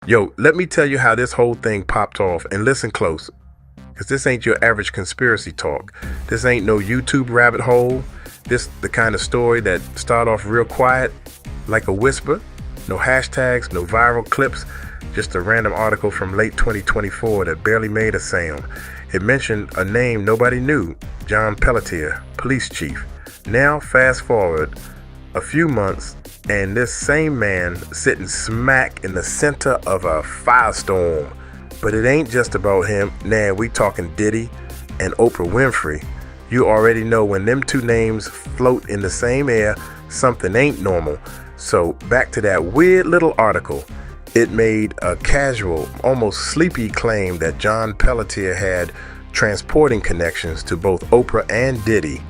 Yo, let me tell you how this whole thing popped off, and listen close, because this ain't your average conspiracy talk. This ain't no YouTube rabbit hole. This the kind of story that start off real quiet, like a whisper. No hashtags, no viral clips, just a random article from late 2024 that barely made a sound. It mentioned a name nobody knew, John Pelletier, police chief. Now fast forward a few months, and this same man sitting smack in the center of a firestorm. But it ain't just about him. Nah, we talking Diddy and Oprah Winfrey. You already know when them two names float in the same air, something ain't normal. So back to that weird little article. It made a casual, almost sleepy claim that John Pelletier had transporting connections to both Oprah and Diddy.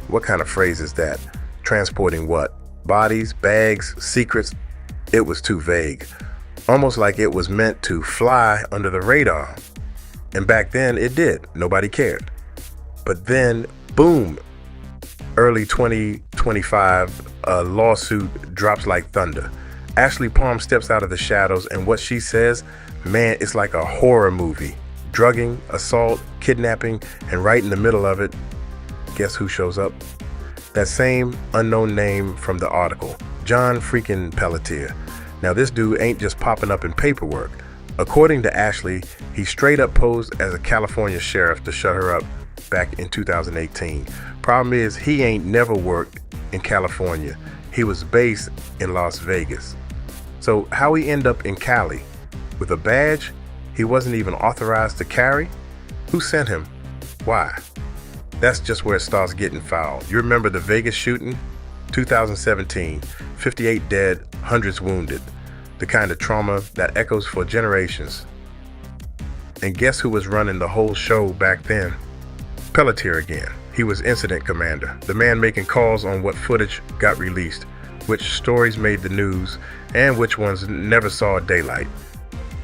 What kind of phrase is that? Transporting what? Bodies, bags, secrets? It was too vague. Almost like it was meant to fly under the radar. And back then it did. Nobody cared. But then, boom, early 2025, a lawsuit drops like thunder. Ashley Palms steps out of the shadows, and what she says, man, it's like a horror movie. Drugging, assault, kidnapping, and right in the middle of it, guess who shows up? That same unknown name from the article, John freaking Pelletier. Now this dude ain't just popping up in paperwork. According to Ashley, he straight up posed as a California sheriff to shut her up back in 2018. Problem is, he ain't never worked in California. He was based in Las Vegas. So how he end up in Cali? With a badge he wasn't even authorized to carry? Who sent him? Why? That's just where it starts getting foul. You remember the Vegas shooting? 2017, 58 dead, hundreds wounded. The kind of trauma that echoes for generations. And guess who was running the whole show back then? Pelletier again. He was incident commander, the man making calls on what footage got released, which stories made the news, and which ones never saw daylight.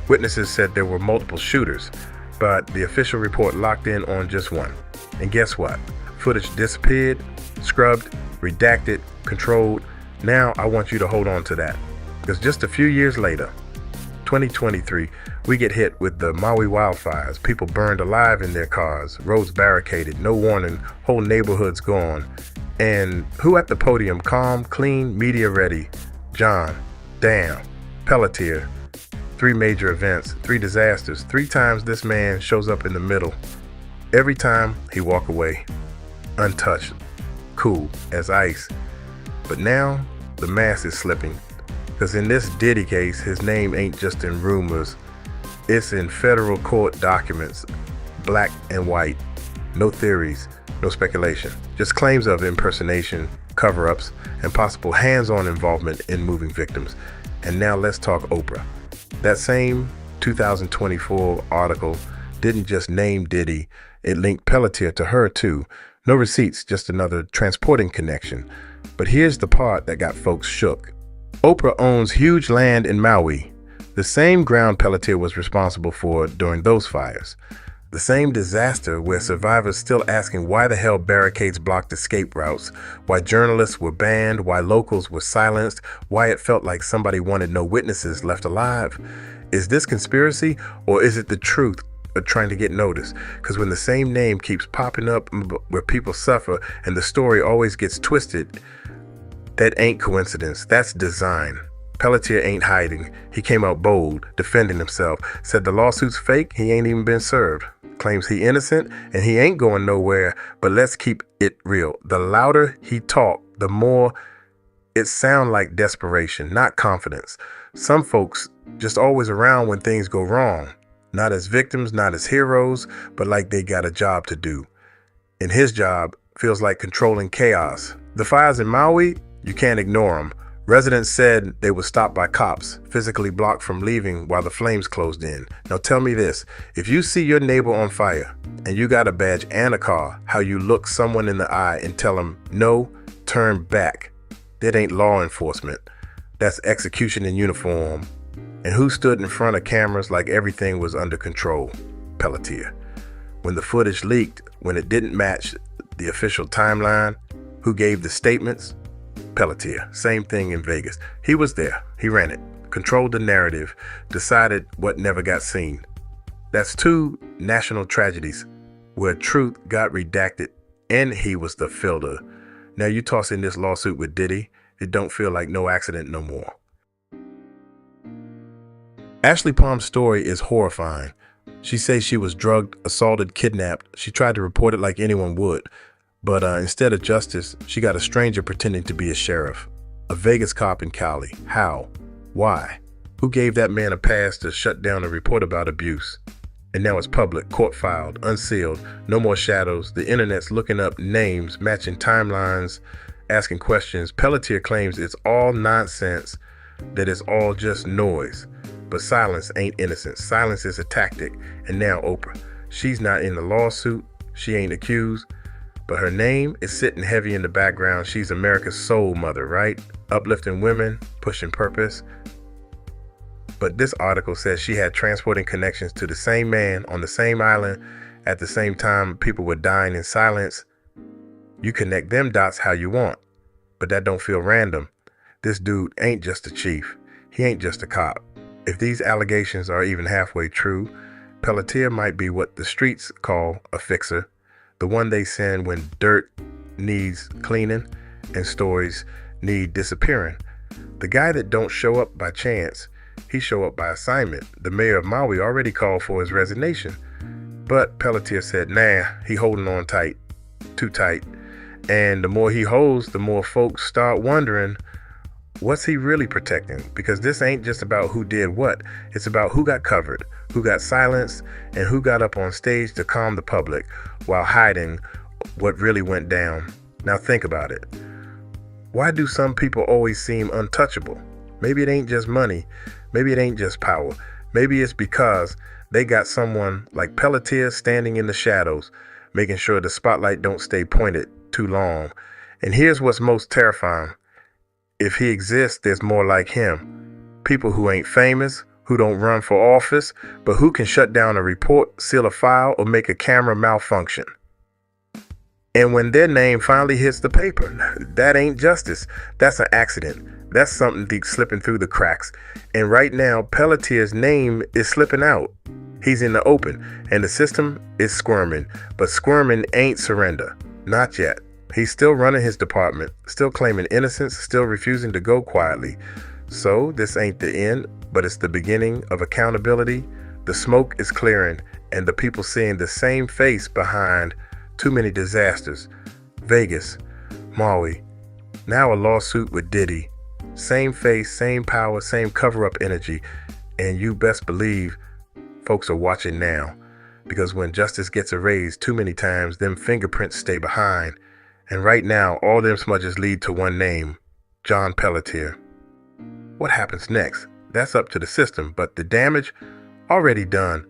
Witnesses said there were multiple shooters, but the official report locked in on just one. And guess what? Footage disappeared, scrubbed, redacted, controlled. Now I want you to hold on to that. Because just a few years later, 2023, we get hit with the Maui wildfires. People burned alive in their cars, roads barricaded, no warning, whole neighborhoods gone. And who at the podium? Calm, clean, media ready. John, damn, Pelletier. 3 major events, 3 disasters. 3 times this man shows up in the middle. Every time he walk away, untouched, cool as ice. But now the mask is slipping. Because in this Diddy case, his name ain't just in rumors. It's in federal court documents, black and white. No theories, no speculation. Just claims of impersonation, cover-ups, and possible hands-on involvement in moving victims. And now let's talk Oprah. That same 2024 article didn't just name Diddy, it linked Pelletier to her too. No receipts, just another transporting connection. But here's the part that got folks shook. Oprah owns huge land in Maui, the same ground Pelletier was responsible for during those fires. The same disaster where survivors still asking why the hell barricades blocked escape routes, why journalists were banned, why locals were silenced, why it felt like somebody wanted no witnesses left alive. Is this conspiracy, or is it the truth trying to get noticed? Because when the same name keeps popping up where people suffer and the story always gets twisted, that ain't coincidence, that's design. Pelletier ain't hiding. He came out bold, defending himself, said the lawsuit's fake, he ain't even been served. Claims he innocent and he ain't going nowhere, but let's keep it real. The louder he talked, the more it sound like desperation, not confidence. Some folks just always around when things go wrong. Not as victims, not as heroes, but like they got a job to do. And his job feels like controlling chaos. The fires in Maui, you can't ignore them. Residents said they were stopped by cops, physically blocked from leaving while the flames closed in. Now tell me this, if you see your neighbor on fire and you got a badge and a car, how you look someone in the eye and tell them, no, turn back. That ain't law enforcement. That's execution in uniform. And who stood in front of cameras like everything was under control? Pelletier. When the footage leaked, when it didn't match the official timeline, who gave the statements? Pelletier. Same thing in Vegas. He was there. He ran it. controlled the narrative, decided what never got seen. That's two national tragedies where truth got redacted and he was the filter. Now you toss in this lawsuit with Diddy, it don't feel like no accident no more. Ashley Palms' story is horrifying. She says she was drugged, assaulted, kidnapped. She tried to report it like anyone would. But instead of justice, she got a stranger pretending to be a sheriff. A Vegas cop in Cali. How? Why? Who gave that man a pass to shut down a report about abuse? And now it's public, court filed, unsealed, no more shadows. The internet's looking up names, matching timelines, asking questions. Pelletier claims it's all nonsense, that it's all just noise. But silence ain't innocent. Silence is a tactic. And now Oprah. She's not in the lawsuit. She ain't accused. But her name is sitting heavy in the background. She's America's soul mother, right? Uplifting women, pushing purpose. But this article says she had transporting connections to the same man on the same island at the same time people were dying in silence. You connect them dots how you want, but that don't feel random. This dude ain't just a chief. He ain't just a cop. If these allegations are even halfway true, Pelletier might be what the streets call a fixer, the one they send when dirt needs cleaning and stories need disappearing. The guy that don't show up by chance, he show up by assignment. The mayor of Maui already called for his resignation. But Pelletier said, nah, he holding on tight, too tight. And the more he holds, the more folks start wondering, what's he really protecting? Because this ain't just about who did what. It's about who got covered, who got silenced, and who got up on stage to calm the public while hiding what really went down. Now think about it. Why do some people always seem untouchable? Maybe it ain't just money. Maybe it ain't just power. Maybe it's because they got someone like Pelletier standing in the shadows, making sure the spotlight don't stay pointed too long. And here's what's most terrifying. If he exists, there's more like him. People who ain't famous, who don't run for office, but who can shut down a report, seal a file, or make a camera malfunction. And when their name finally hits the paper, that ain't justice. That's an accident. That's something deep slipping through the cracks. And right now, Pelletier's name is slipping out. He's in the open, and the system is squirming. But squirming ain't surrender. Not yet. He's still running his department, still claiming innocence, still refusing to go quietly. So this ain't the end, but it's the beginning of accountability. The smoke is clearing, and the people seeing the same face behind too many disasters. Vegas, Maui, now a lawsuit with Diddy. Same face, same power, same cover-up energy. And you best believe folks are watching now. Because when justice gets erased too many times, them fingerprints stay behind. And right now, all them smudges lead to one name, John Pelletier. What happens next? That's up to the system, but the damage already done.